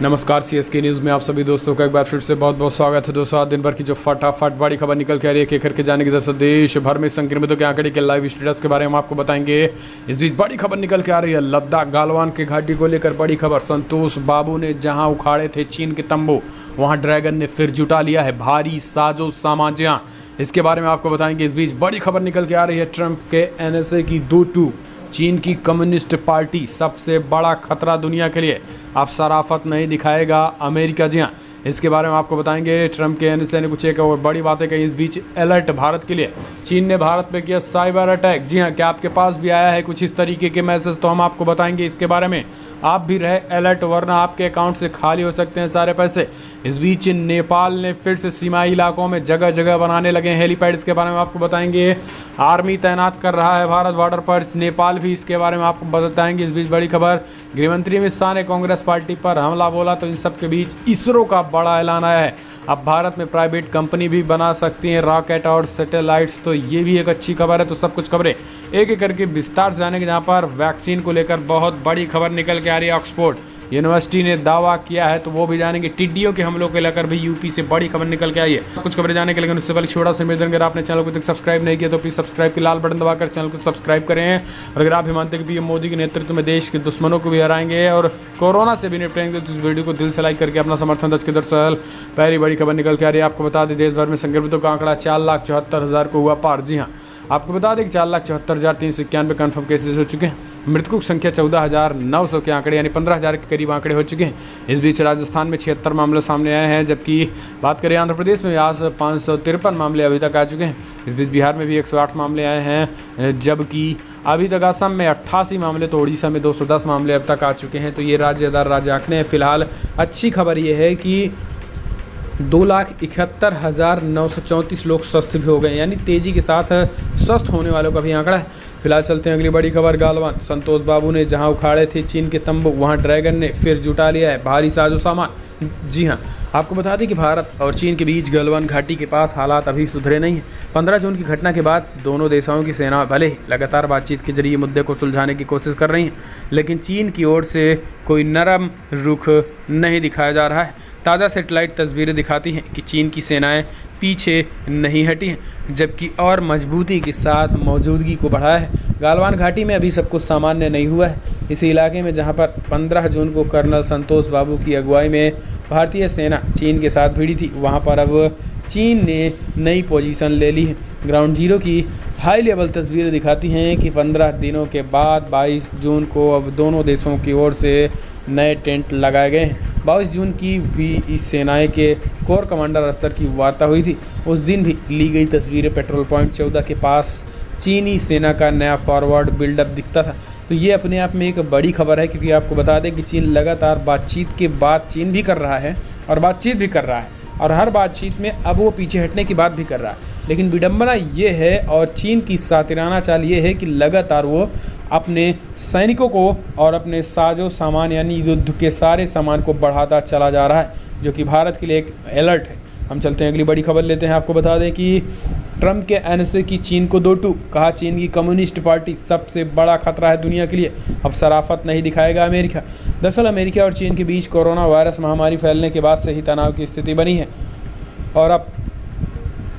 नमस्कार CSK news में आप सभी दोस्तों का एक बार फिर से बहुत बहुत स्वागत है। दोस्तों आज दिन भर की जो फटाफट बड़ी खबर निकल के आ रही है कि करके जाने की जैसे देश भर में संक्रमितों के आंकड़े के लाइव स्टेटस के बारे में आपको बताएंगे। इस बीच बड़ी खबर निकल के आ रही है लद्दाख गालवान की घाटी को लेकर बड़ी खबर। संतोष बाबू ने जहां उखाड़े थे चीन के तंबू, वहां ड्रैगन ने फिर जुटा लिया है भारी साजो सामान। इसके बारे में आपको बताएंगे। इस बीच बड़ी खबर निकल के आ रही है ट्रंप के एनएसए की दो टूक, चीन की कम्युनिस्ट पार्टी सबसे बड़ा खतरा दुनिया के लिए, अब शराफत नहीं दिखाएगा अमेरिका। जी हाँ, इसके बारे में आपको बताएंगे। ट्रंप के एनएसए ने कुछ एक और बड़ी बातें कही। इस बीच अलर्ट भारत के लिए, चीन ने भारत पे किया साइबर अटैक। जी हाँ, क्या आपके पास भी आया है कुछ इस तरीके के मैसेज, तो हम आपको बताएंगे इसके बारे में। आप भी रहे अलर्ट, वरना आपके अकाउंट से खाली हो सकते हैं सारे पैसे। इस बीच नेपाल ने फिर से सीमाई इलाकों में जगह जगह बनाने लगे हेलीपैड। इसके बारे में आपको बताएंगे। आर्मी तैनात कर रहा है भारत बॉर्डर पर नेपाल भी, इसके बारे में आपको बताएंगे। इस बीच बड़ी खबर, गृहमंत्री अमित शाह ने कांग्रेस पार्टी पर हमला बोला, तो इन सब के बीच इसरो का बड़ा ऐलान आया है। अब भारत में प्राइवेट कंपनी भी बना सकती हैं रॉकेट और सैटेलाइट्स, तो ये भी एक अच्छी खबर है। तो सब कुछ खबरें एक एक करके विस्तार से जानेंगे। जहाँ पर वैक्सीन को लेकर बहुत बड़ी खबर निकल के आ रही है। ऑक्सफोर्ड यूनिवर्सिटी ने दावा किया है, तो वो भी जानेंगे। टिड्डियों के हमलों को लेकर भी यूपी से बड़ी खबर निकल के आई है। कुछ खबरें जाने के लिए उससे पहले छोटा सा निवेदन, अगर आपने चैनल को तक सब्सक्राइब नहीं किया तो प्लीज सब्सक्राइब के लाल बटन दबाकर चैनल को सब्सक्राइब करें। और अगर आप भी मानते हैं कि पीएम मोदी के नेतृत्व में देश के दुश्मनों को भी हराएंगे और कोरोना से भी निपटेंगे, तो इस वीडियो को दिल से लाइक करके अपना समर्थन दर्ज। दरअसल पहली बड़ी खबर निकल के आ रही है। आपको बता दें देश भर में संक्रमितों का आंकड़ा 4,74,000 को हुआ पार। जी हाँ, आपको बता दें कि 4,74,391 कन्फर्म केसेस हो चुके हैं। मृतकों की संख्या 14,900 के आंकड़े यानी 15,000 के करीब आंकड़े हो चुके हैं। इस बीच राजस्थान में 76 मामले सामने आए हैं, जबकि बात करें आंध्र प्रदेश में आज 553 मामले अभी तक आ चुके हैं। इस बीच बिहार में भी 108 मामले आए हैं, जबकि अभी तक असम में 88 मामले, तो उड़ीसा में 210 मामले अब तक आ चुके हैं। तो ये राज्य दर राज्य आंकड़े हैं। फिलहाल अच्छी खबर ये है कि 2,71,934 लोग स्वस्थ भी हो गए, यानी तेज़ी के साथ स्वस्थ होने वालों का भी आंकड़ा है। फिलहाल चलते हैं अगली बड़ी खबर। गालवान, संतोष बाबू ने जहां उखाड़े थे चीन के तंबू, वहां ड्रैगन ने फिर जुटा लिया है भारी साजो सामान। जी हां, आपको बता दें कि भारत और चीन के बीच गलवान घाटी के पास हालात अभी सुधरे नहीं हैं। 15 जून की घटना के बाद दोनों देशों की सेना भले ही लगातार बातचीत के जरिए मुद्दे को सुलझाने की कोशिश कर रही हैं, लेकिन चीन की ओर से कोई नरम रुख नहीं दिखाया जा रहा है। ताज़ा सैटेलाइट तस्वीरें दिखाती हैं कि चीन की सेनाएं पीछे नहीं हटी हैं, जबकि और मजबूती के साथ मौजूदगी को बढ़ाया है। गालवान घाटी में अभी सब कुछ सामान्य नहीं हुआ है। इस इलाके में जहां पर 15 जून को कर्नल संतोष बाबू की अगुवाई में भारतीय सेना चीन के साथ भिड़ी थी, वहां पर अब चीन ने नई पोजीशन ले ली है। ग्राउंड जीरो की हाई लेवल तस्वीरें दिखाती हैं कि 15 दिनों के बाद 22 जून को अब दोनों देशों की ओर से नए टेंट लगाए गए हैं। 22 जून की भी इस सेनाएं के कोर कमांडर स्तर की वार्ता हुई थी। उस दिन भी ली गई तस्वीरें पेट्रोल पॉइंट 14 के पास चीनी सेना का नया फॉरवर्ड बिल्डअप दिखता था। तो ये अपने आप में एक बड़ी खबर है, क्योंकि आपको बता दें कि चीन लगातार बातचीत के बाद चीन भी कर रहा है और बातचीत भी कर रहा है, और हर बातचीत में अब वो पीछे हटने की बात भी कर रहा है। लेकिन विडंबना ये है और चीन की सातिराना चाल ये है कि लगातार वो अपने सैनिकों को और अपने साजो सामान यानी युद्ध के सारे सामान को बढ़ाता चला जा रहा है, जो कि भारत के लिए एक अलर्ट है। हम चलते हैं अगली बड़ी खबर लेते हैं। आपको बता दें कि ट्रंप के एनएसए की चीन को दो टूक, कहा चीन की कम्युनिस्ट पार्टी सबसे बड़ा खतरा है दुनिया के लिए, अब शराफत नहीं दिखाएगा अमेरिका। दरअसल अमेरिका और चीन के बीच कोरोना वायरस महामारी फैलने के बाद से ही तनाव की स्थिति बनी है, और अब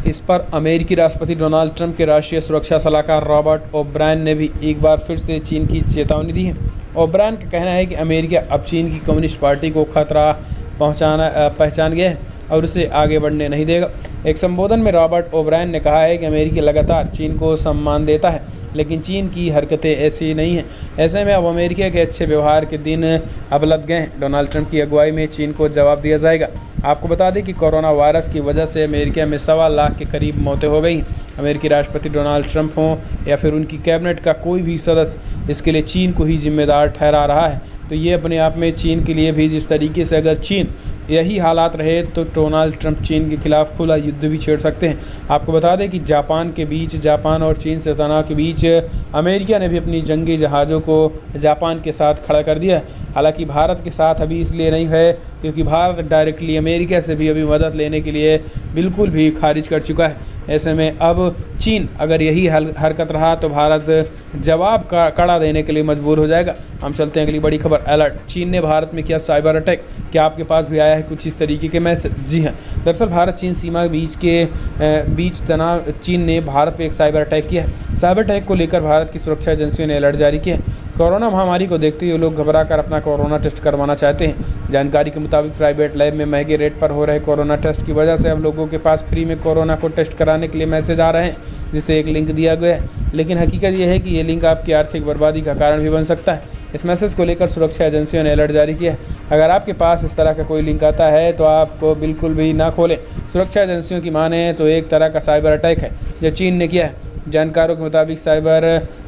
इस पर अमेरिकी राष्ट्रपति डोनाल्ड ट्रंप के राष्ट्रीय सुरक्षा सलाहकार रॉबर्ट ओब्रायन ने भी एक बार फिर से चीन की चेतावनी दी है। ओब्रायन का कहना है कि अमेरिका अब चीन की कम्युनिस्ट पार्टी को खतरा पहचान गया है और उसे आगे बढ़ने नहीं देगा। एक संबोधन में रॉबर्ट ओब्रायन ने कहा है कि अमेरिका लगातार चीन को सम्मान देता है, लेकिन चीन की हरकतें ऐसी नहीं हैं। ऐसे में अब अमेरिका के अच्छे व्यवहार के दिन अब लग गए हैं। डोनाल्ड ट्रंप की अगुवाई में चीन को जवाब दिया जाएगा। आपको बता दें कि कोरोना वायरस की वजह से अमेरिका में 1.25 लाख के करीब मौतें हो गई। अमेरिकी राष्ट्रपति डोनाल्ड ट्रंप हों या फिर उनकी कैबिनेट का कोई भी सदस्य, इसके लिए चीन को ही जिम्मेदार ठहरा रहा है। तो ये अपने आप में चीन के लिए भी, जिस तरीके से अगर चीन यही हालात रहे तो डोनाल्ड ट्रंप चीन के खिलाफ खुला युद्ध भी छेड़ सकते हैं। आपको बता दें कि जापान और चीन से तनाव के बीच अमेरिका ने भी अपनी जंगी जहाज़ों को जापान के साथ खड़ा कर दिया। हालांकि भारत के साथ अभी इसलिए नहीं है क्योंकि भारत डायरेक्टली अमेरिका से भी अभी मदद लेने के लिए बिल्कुल भी खारिज कर चुका है। ऐसे में अब चीन अगर यही हरकत रहा तो भारत जवाब का कड़ा देने के लिए मजबूर हो जाएगा। हम चलते हैं अगली बड़ी खबर। अलर्ट, चीन ने भारत में किया साइबर अटैक। क्या आपके पास भी आया है कुछ इस तरीके के मैसेज? जी हाँ, दरअसल भारत चीन सीमा के बीच तनाव चीन ने भारत पे एक साइबर अटैक किया है। साइबर अटैक को लेकर भारत की सुरक्षा एजेंसियों ने अलर्ट जारी किया है। कोरोना महामारी को देखते हुए लोग घबरा कर अपना कोरोना टेस्ट करवाना चाहते हैं। जानकारी के मुताबिक प्राइवेट लैब में महंगे रेट पर हो रहे कोरोना टेस्ट की वजह से अब लोगों के पास फ्री में कोरोना को टेस्ट कराने के लिए मैसेज आ रहे हैं, जिसे एक लिंक दिया गया है। लेकिन हकीकत यह है कि ये लिंक आपकी आर्थिक बर्बादी का कारण भी बन सकता है। इस मैसेज को लेकर सुरक्षा एजेंसियों ने अलर्ट जारी किया है। अगर आपके पास इस तरह का कोई लिंक आता है तो आपको बिल्कुल भी ना खोलें। सुरक्षा एजेंसियों की माने तो एक तरह का साइबर अटैक है जो चीन ने किया है। जानकारों के मुताबिक साइबर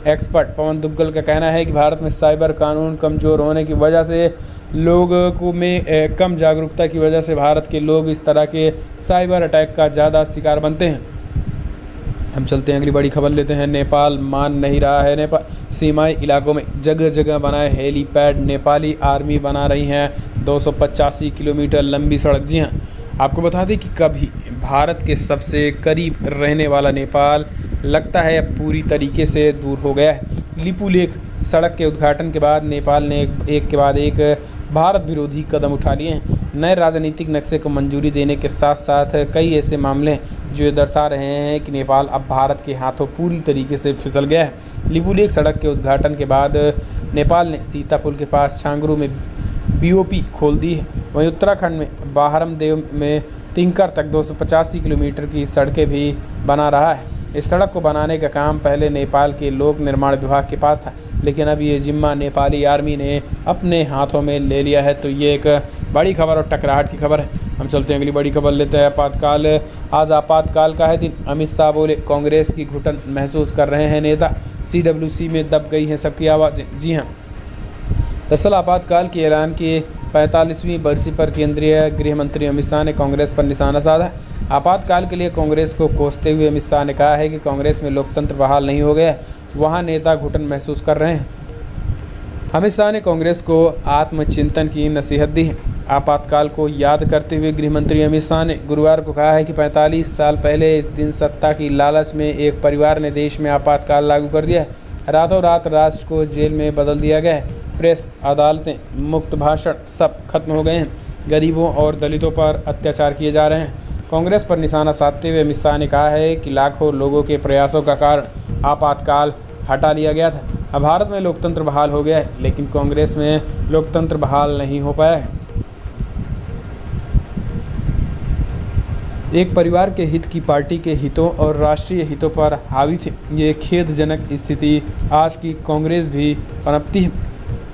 एक्सपर्ट पवन दुग्गल का कहना है कि भारत में साइबर कानून कमज़ोर होने की वजह से लोगों में कम जागरूकता की वजह से भारत के लोग इस तरह के साइबर अटैक का ज़्यादा शिकार बनते हैं। हम चलते हैं अगली बड़ी खबर लेते हैं। नेपाल मान नहीं रहा है। नेपाल सीमाई इलाकों में जगह जगह बनाए हेलीपैड। नेपाली आर्मी बना रही है 285 किलोमीटर लंबी सड़क। जी हाँ, आपको बता दें कि कभी भारत के सबसे करीब रहने वाला नेपाल लगता है अब पूरी तरीके से दूर हो गया है। लिपुलेख सड़क के उद्घाटन के बाद नेपाल ने एक के बाद एक भारत विरोधी कदम उठा लिए हैं। नए राजनीतिक नक्शे को मंजूरी देने के साथ साथ कई ऐसे मामले हैं जो ये दर्शा रहे हैं कि नेपाल अब भारत के हाथों पूरी तरीके से फिसल गया है। लिपुलेख सड़क के उद्घाटन के बाद नेपाल ने सीतापुल के पास छांगरू में BOP खोल दी है। वहीं उत्तराखंड में बाहरमदेव में तिंकर तक 285 किलोमीटर की सड़कें भी बना रहा है। इस सड़क को बनाने का काम पहले नेपाल के लोक निर्माण विभाग के पास था, लेकिन अब ये जिम्मा नेपाली आर्मी ने अपने हाथों में ले लिया है। तो ये एक बड़ी खबर और टकराहट की खबर है। हम चलते हैं अगली बड़ी खबर लेते हैं। आपातकाल, आज आपातकाल का है दिन। अमित शाह बोले कांग्रेस की घुटन महसूस कर रहे हैं नेता। CWC में दब गई हैं सबकी आवाज़ें। जी हाँ, दरअसल आपातकाल के ऐलान की 45वीं बरसी पर केंद्रीय गृह मंत्री अमित शाह ने कांग्रेस पर निशाना साधा। आपातकाल के लिए कांग्रेस को कोसते हुए अमित शाह ने कहा है कि कांग्रेस में लोकतंत्र बहाल नहीं हो गया, वहां नेता घुटन महसूस कर रहे हैं। अमित शाह ने कांग्रेस को आत्मचिंतन की नसीहत दी है। आपातकाल को याद करते हुए गृह मंत्री अमित शाह ने गुरुवार को कहा है कि 45 साल पहले इस दिन सत्ता की लालच में एक परिवार ने देश में आपातकाल लागू कर दिया है। रातों रात राष्ट्र को जेल में बदल दिया गया है। प्रेस, अदालतें, मुक्त भाषण सब खत्म हो गए हैं। गरीबों और दलितों पर अत्याचार किए जा रहे हैं। कांग्रेस पर निशाना साधते हुए अमित शाह ने कहा है कि लाखों लोगों के प्रयासों का कारण आपातकाल हटा लिया गया था। अब भारत में लोकतंत्र बहाल हो गया है, लेकिन कांग्रेस में लोकतंत्र बहाल नहीं हो पाया है। एक परिवार के हित की पार्टी के हितों और राष्ट्रीय हितों पर हावी थे। ये खेदजनक स्थिति आज की कांग्रेस भी पनपती है।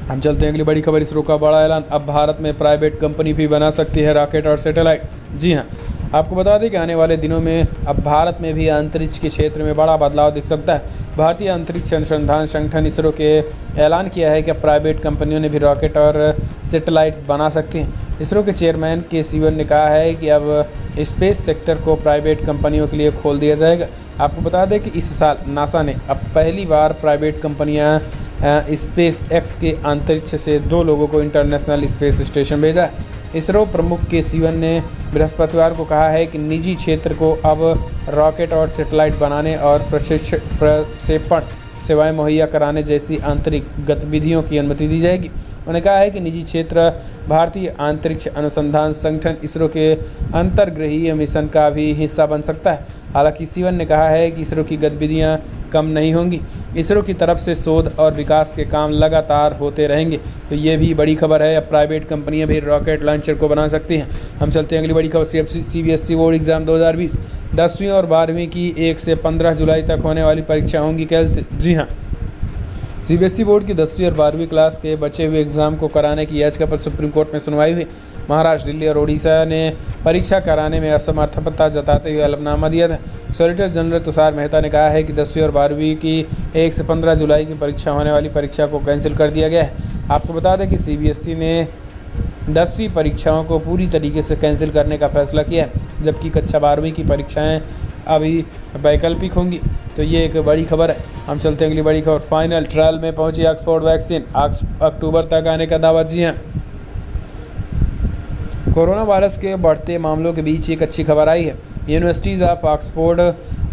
हम चलते हैं अगली बड़ी खबर। इसरो का बड़ा ऐलान, अब भारत में प्राइवेट कंपनी भी बना सकती है रॉकेट और सैटेलाइट। जी हाँ, आपको बता दें कि आने वाले दिनों में अब भारत में भी अंतरिक्ष के क्षेत्र में बड़ा बदलाव दिख सकता है। भारतीय अंतरिक्ष अनुसंधान संगठन इसरो के ऐलान किया है कि अब प्राइवेट कंपनियों ने भी रॉकेट और सैटेलाइट बना सकती हैं। इसरो के चेयरमैन के सिवन ने कहा है कि अब स्पेस सेक्टर को प्राइवेट कंपनियों के लिए खोल दिया जाएगा। आपको बता दें कि इस साल नासा ने अब पहली बार प्राइवेट कंपनियां SpaceX के अंतरिक्ष से 2 लोगों को इंटरनेशनल स्पेस स्टेशन भेजा। इसरो प्रमुख के सिवन ने बृहस्पतिवार को कहा है कि निजी क्षेत्र को अब रॉकेट और सैटेलाइट बनाने और प्रक्षेपण सेवाएं मुहैया कराने जैसी आंतरिक गतिविधियों की अनुमति दी जाएगी। उन्होंने कहा है कि निजी क्षेत्र भारतीय अंतरिक्ष अनुसंधान संगठन इसरो के अंतर्ग्रहीय मिशन का भी हिस्सा बन सकता है। हालांकि सिवन ने कहा है कि इसरो की गतिविधियां कम नहीं होंगी। इसरो की तरफ से शोध और विकास के काम लगातार होते रहेंगे। तो ये भी बड़ी खबर है, अब प्राइवेट कंपनियां भी रॉकेट लॉन्चर को बना सकती हैं। हम चलते हैं अगली बड़ी खबर। CBSE बोर्ड एग्जाम 2020 10वीं और 12वीं की 1 से 15 जुलाई तक होने वाली परीक्षा होंगी कैसे? जी हाँ, CBSE बोर्ड की 10वीं और 12वीं क्लास के बचे हुए एग्ज़ाम को कराने की याचिका पर सुप्रीम कोर्ट में सुनवाई हुई। महाराष्ट्र, दिल्ली और ओडिशा ने परीक्षा कराने में असमर्थता जताते हुए हलफनामा दिया था। सॉलिसिटर जनरल तुषार मेहता ने कहा है कि 10वीं और 12वीं की 1 से 15 जुलाई की परीक्षा होने वाली परीक्षा को कैंसिल कर दिया गया है। आपको बता दें कि CBSE ने 10वीं परीक्षाओं को पूरी तरीके से कैंसिल करने का फैसला किया है, जबकि कक्षा 12वीं की परीक्षाएं अभी वैकल्पिक होंगी। तो ये एक बड़ी खबर है। हम चलते हैं अगली बड़ी खबर। फाइनल ट्रायल में पहुंची ऑक्सफोर्ड वैक्सीन, अक्टूबर तक आने का दावा। जी हाँ, कोरोना वायरस के बढ़ते मामलों के बीच एक अच्छी खबर आई है। यूनिवर्सिटीज़ ऑफ ऑक्सफोर्ड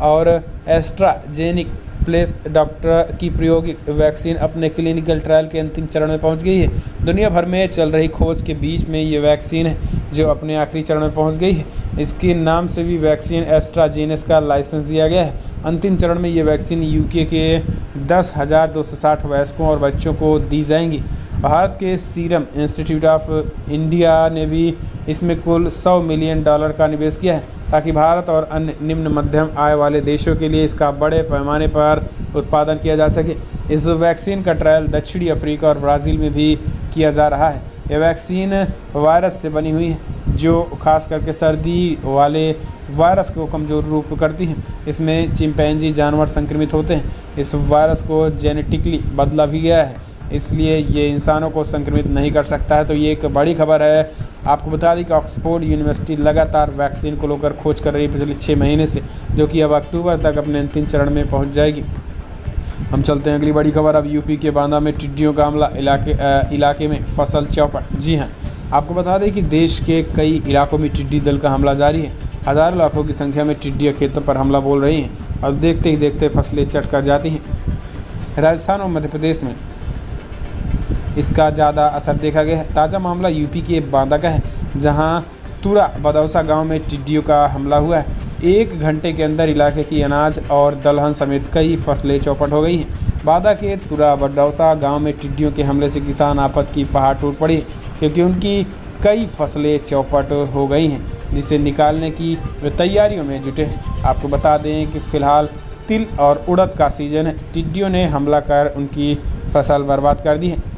और एस्ट्राजेनिक प्लेस डॉक्टर की प्रायोगिक वैक्सीन अपने क्लिनिकल ट्रायल के अंतिम चरण में पहुंच गई है। दुनिया भर में चल रही खोज के बीच में ये वैक्सीन है जो अपने आखिरी चरण में पहुंच गई है। इसके नाम से भी वैक्सीन एस्ट्राजेनेका का लाइसेंस दिया गया है। अंतिम चरण में ये वैक्सीन यूके के 10,260 वयस्कों और बच्चों को दी जाएंगी। भारत के सीरम इंस्टीट्यूट ऑफ इंडिया ने भी इसमें कुल $100 मिलियन का निवेश किया है ताकि भारत और अन्य निम्न मध्यम आय वाले देशों के लिए इसका बड़े पैमाने पर उत्पादन किया जा सके। इस वैक्सीन का ट्रायल दक्षिणी अफ्रीका और ब्राज़ील में भी किया जा रहा है। यह वैक्सीन वायरस से बनी हुई है जो खास करके सर्दी वाले वायरस को कमज़ोर रूप करती है। इसमें चिंपैंजी जानवर संक्रमित होते हैं। इस वायरस को जेनेटिकली बदला भी गया है, इसलिए ये इंसानों को संक्रमित नहीं कर सकता है। तो ये एक बड़ी खबर है। आपको बता दें कि ऑक्सफोर्ड यूनिवर्सिटी लगातार वैक्सीन को लेकर खोज कर रही है पिछले 6 महीने से, जो कि अब अक्टूबर तक अपने अंतिम चरण में पहुंच जाएगी। हम चलते हैं अगली बड़ी खबर। अब यूपी के बांदा में टिड्डियों का हमला, इलाके में फसल चौपट। जी हाँ, आपको बता दें कि देश के कई इलाकों में टिड्डी दल का हमला जारी है। हज़ारों लाखों की संख्या में टिड्डियाँ खेतों पर हमला बोल रही हैं और देखते ही देखते फसलें चट कर जाती हैं। राजस्थान और मध्य प्रदेश में इसका ज़्यादा असर देखा गया है। ताज़ा मामला यूपी के बांदा का है, जहां तुरा बदौसा गांव में टिड्डियों का हमला हुआ है। 1 घंटे के अंदर इलाके की अनाज और दलहन समेत कई फसलें चौपट हो गई हैं। बांदा के तुरा बदौसा गांव में टिड्डियों के हमले से किसान आफत की पहाड़ टूट पड़ी है, क्योंकि उनकी कई फसलें चौपट हो गई हैं, जिसे निकालने की वे तैयारियों में जुटे हैं। आपको बता दें कि फ़िलहाल तिल और उड़द का सीज़न है। टिड्डियों ने हमला कर उनकी फसल बर्बाद कर दी है।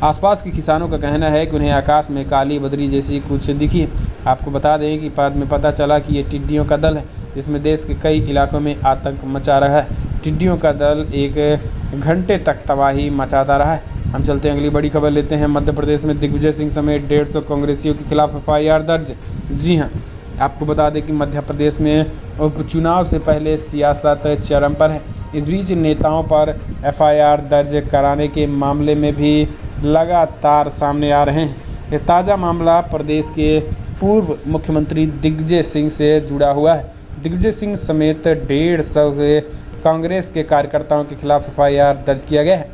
आसपास के किसानों का कहना है कि उन्हें आकाश में काली बदरी जैसी कुछ दिखी है। आपको बता दें कि बाद में पता चला कि ये टिड्डियों का दल है, जिसमें देश के कई इलाकों में आतंक मचा रहा है। टिड्डियों का दल 1 घंटे तक तबाही मचाता रहा है। हम चलते हैं अगली बड़ी खबर लेते हैं। मध्य प्रदेश में दिग्विजय सिंह समेत 150 कांग्रेसियों के खिलाफ FIR दर्ज। जी हाँ, आपको बता दें कि मध्य प्रदेश में उपचुनाव से पहले सियासत चरम पर है। इस बीच नेताओं पर FIR दर्ज कराने के मामले में भी लगातार सामने आ रहे हैं। ये ताज़ा मामला प्रदेश के पूर्व मुख्यमंत्री दिग्विजय सिंह से जुड़ा हुआ है। दिग्विजय सिंह समेत 150 कांग्रेस के कार्यकर्ताओं के खिलाफ FIR दर्ज किया गया है।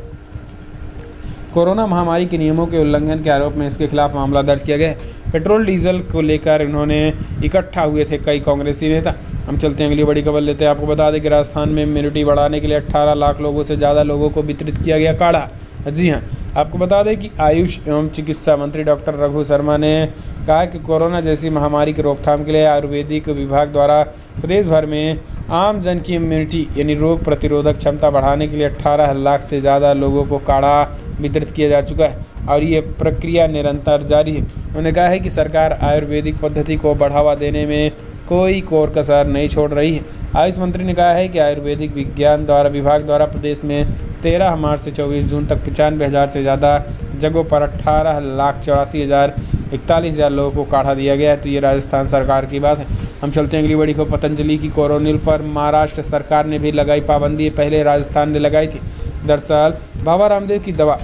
कोरोना महामारी के नियमों के उल्लंघन के आरोप में इसके खिलाफ मामला दर्ज किया गया है। पेट्रोल डीजल को लेकर इन्होंने इकट्ठा हुए थे कई कांग्रेसी नेता। हम चलते हैं अगली बड़ी खबर लेते हैं। आपको बता दें कि राजस्थान में इम्यूनिटी बढ़ाने के लिए 18 लाख लोगों से ज़्यादा लोगों को वितरित किया गया काढ़ा। जी हाँ, आपको बता दें कि आयुष एवं चिकित्सा मंत्री डॉक्टर रघु शर्मा ने कहा कि कोरोना जैसी महामारी की रोकथाम के लिए आयुर्वेदिक विभाग द्वारा प्रदेश भर में आम जन की इम्यूनिटी यानी रोग प्रतिरोधक क्षमता बढ़ाने के लिए 18 लाख से ज़्यादा लोगों को काढ़ा वितरित किया जा चुका है और ये प्रक्रिया निरंतर जारी है। उन्होंने कहा है कि सरकार आयुर्वेदिक पद्धति को बढ़ावा देने में कोई कोर कसर नहीं छोड़ रही है। आयुष मंत्री ने कहा है कि आयुर्वेदिक विज्ञान विभाग द्वारा प्रदेश में 13 मार्च से 24 जून तक 95,000 से ज़्यादा जगहों पर 18,84,041 लोगों को काढ़ा दिया गया है। तो ये राजस्थान सरकार की बात है। हम चलते हैं अगली बड़ी को। पतंजलि की कोरोनिल पर महाराष्ट्र सरकार ने भी लगाई पाबंदी। पहले राजस्थान ने लगाई थी। दरअसल बाबा रामदेव की दवा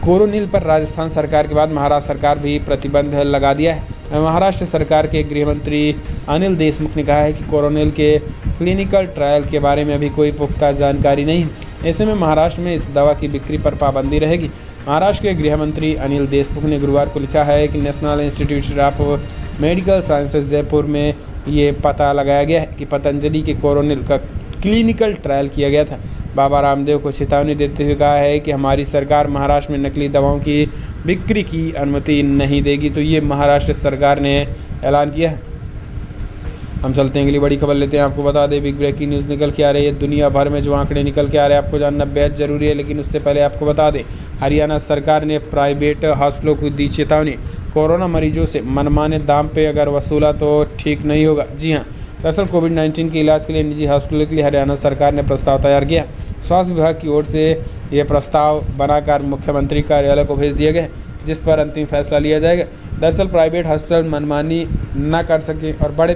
कोरोनिल पर राजस्थान सरकार के बाद महाराष्ट्र सरकार भी प्रतिबंध लगा दिया है। महाराष्ट्र सरकार के गृह मंत्री अनिल देशमुख ने कहा है कि कोरोनिल के क्लिनिकल ट्रायल के बारे में अभी कोई पुख्ता जानकारी नहीं है। ऐसे में महाराष्ट्र में इस दवा की बिक्री पर पाबंदी रहेगी। महाराष्ट्र के गृह मंत्री अनिल देशमुख ने गुरुवार को लिखा है कि national institute of medical sciences Jaipur में ये पता लगाया गया है कि पतंजलि के कोरोनिल का क्लिनिकल ट्रायल किया गया था। बाबा रामदेव को चेतावनी देते हुए कहा है कि हमारी सरकार महाराष्ट्र में नकली दवाओं की बिक्री की अनुमति नहीं देगी। तो ये महाराष्ट्र सरकार ने ऐलान किया है। हम चलते हैं अगली बड़ी खबर लेते हैं। आपको बता दें बिग ब्रेकिंग न्यूज़ निकल के आ रही है। दुनिया भर में जो आंकड़े निकल के आ रहे हैं आपको जानना बेहद ज़रूरी है, लेकिन उससे पहले आपको बता दें हरियाणा सरकार ने प्राइवेट हॉस्पिटलों को दी चेतावनी। कोरोना मरीजों से मनमाने दाम पे अगर वसूला तो ठीक नहीं होगा। जी हाँ, दरअसल कोविड-19 के इलाज के लिए निजी हॉस्पिटलों के लिए हरियाणा सरकार ने प्रस्ताव तैयार किया। स्वास्थ्य विभाग की ओर से यह प्रस्ताव बनाकर मुख्यमंत्री कार्यालय को भेज दिया गया, जिस पर अंतिम फैसला लिया जाएगा। दरअसल प्राइवेट हॉस्पिटल मनमानी न कर सके और बड़े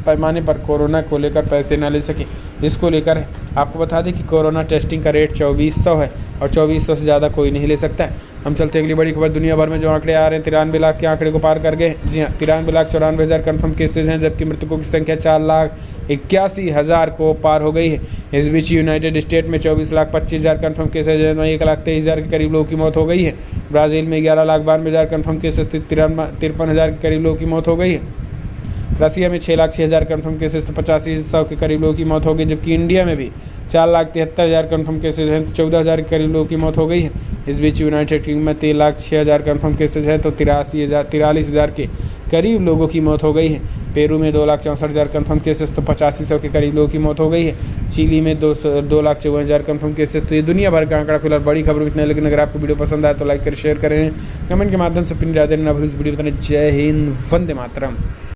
पैमाने पर कोरोना को लेकर पैसे न ले सके, इसको लेकर है। आपको बता दें कि कोरोना टेस्टिंग का रेट 2400 है और 2400 से ज़्यादा कोई नहीं ले सकता है। हम चलते हैं अगली बड़ी खबर। दुनिया भर में जो आंकड़े आ रहे हैं 93 लाख के आंकड़े को पार कर गए। जी हाँ, 93,94,000 कन्फर्म केसेज हैं, जबकि मृतकों की संख्या 4,81,000 को पार हो गई है। इस बीच यूनाइटेड स्टेट में 24,25,000 कन्फर्म केसेज हैं, वहीं 1,23,000 के करीब लोगों की मौत हो गई है। ब्राज़ील में 11,92,000 कन्फर्म केसेज, 53,000 के करीब लोगों की मौत हो गई है। रसिया में 6,06,000 कन्फर्म केसेज, तो 85,100 के करीब लोगों की मौत हो गई। जबकि इंडिया में भी 4,73,000 कन्फर्म केसेज हैं, तो 14,000 के करीब लोगों की मौत हो गई है। इस बीच यूनाइटेड किंगडम में 3,06,000 कन्फर्म केसेज हैं, तो 43,000 के करीब लोगों की मौत हो गई है। पेरू में 2,64,000 कन्फर्म केसेस, तो 85,100 के करीब लोगों की मौत हो गई है। चिली में 2,54,000 कन्फर्म केसेस। तो ये दुनिया भर का आंकड़ा फिलहाल बड़ी खबर इतना। लेकिन अगर आपको वीडियो पसंद आए तो लाइक करें, शेयर करें, कमेंट के माध्यम से अपनी राय देना ना भूलें। इस वीडियो बताने जय हिंद, वंदे मातरम।